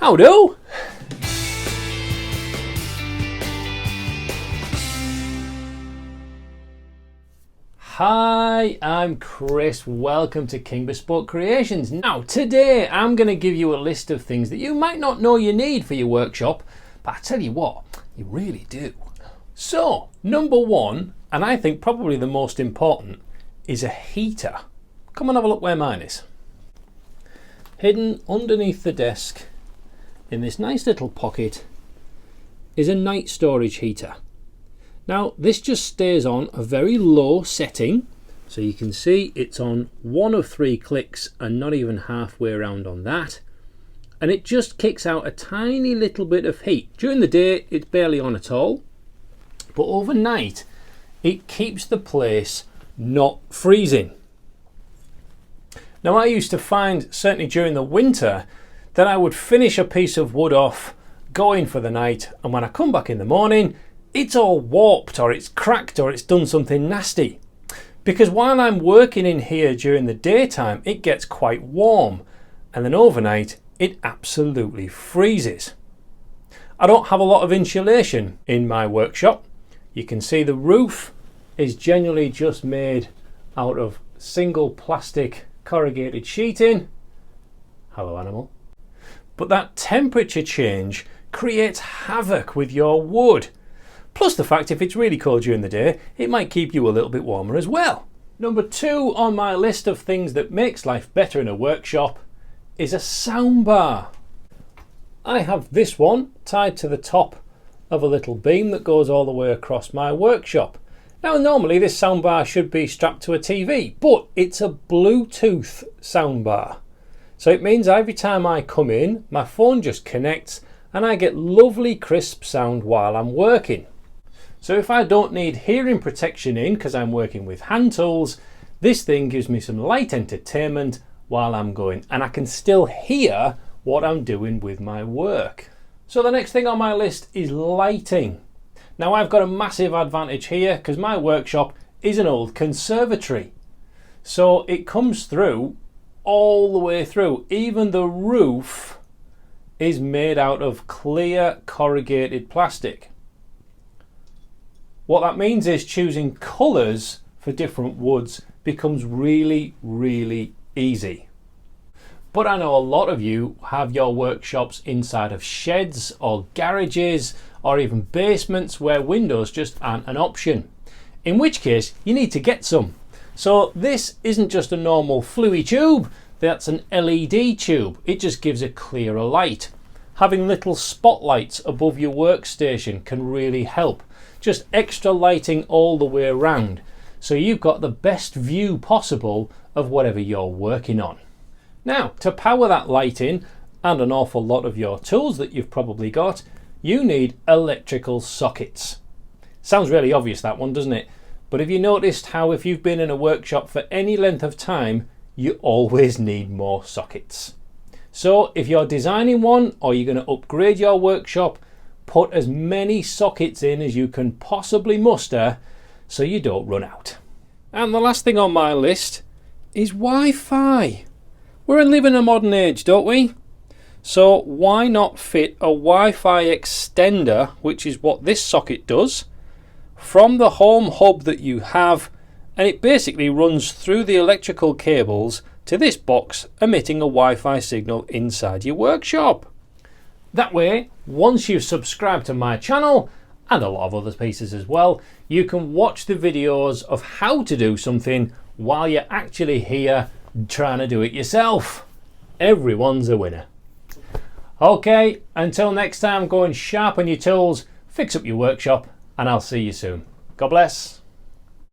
Howdo! Hi, I'm Chris. Welcome to King Bespoke Creations. Now, today I'm going to give you a list of things that you might not know you need for your workshop, but I tell you what, you really do. So, number one, and I think probably the most important, is a heater. Come and have a look where mine is. Hidden underneath the desk in this nice little pocket is a night storage heater. Now this just stays on a very low setting, so you can see it's on one of 3 clicks and not even halfway around on that, and it just kicks out a tiny little bit of heat. During the day it's barely on at all, but overnight it keeps the place not freezing. Now I used to find, certainly during the winter, that I would finish a piece of wood off, go in for the night, and when I come back in the morning it's all warped or it's cracked or it's done something nasty. Because while I'm working in here during the daytime it gets quite warm, and then overnight it absolutely freezes. I don't have a lot of insulation in my workshop. You can see the roof is generally just made out of single plastic corrugated sheeting. Hello animal. But that temperature change creates havoc with your wood. Plus the fact if it's really cold during the day, it might keep you a little bit warmer as well. Number 2 on my list of things that makes life better in a workshop is a soundbar. I have this one tied to the top of a little beam that goes all the way across my workshop. Now normally this soundbar should be strapped to a TV, but it's a Bluetooth soundbar. So it means every time I come in, my phone just connects and I get lovely crisp sound while I'm working. So if I don't need hearing protection in because I'm working with hand tools, this thing gives me some light entertainment while I'm going, and I can still hear what I'm doing with my work. So the next thing on my list is lighting. Now I've got a massive advantage here because my workshop is an old conservatory. So it comes through all the way through. Even the roof is made out of clear corrugated plastic. What that means is choosing colours for different woods becomes really, really easy. But I know a lot of you have your workshops inside of sheds or garages or even basements where windows just aren't an option. In which case you need to get some. So this isn't just a normal fluey tube, that's an LED tube. It just gives a clearer light. Having little spotlights above your workstation can really help. Just extra lighting all the way around, so you've got the best view possible of whatever you're working on. Now, to power that lighting and an awful lot of your tools that you've probably got, you need electrical sockets. Sounds really obvious that one, doesn't it? But have you noticed how if you've been in a workshop for any length of time, you always need more sockets? So if you're designing one or you're going to upgrade your workshop, put as many sockets in as you can possibly muster so you don't run out. And the last thing on my list is Wi-Fi. We're living in a modern age, don't we? So why not fit a Wi-Fi extender, which is what this socket does, from the home hub that you have, and it basically runs through the electrical cables to this box, emitting a Wi-Fi signal inside your workshop. That way, once you've subscribed to my channel, and a lot of other pieces as well, you can watch the videos of how to do something while you're actually here trying to do it yourself. Everyone's a winner. Okay, until next time, go and sharpen your tools, fix up your workshop, and I'll see you soon. God bless.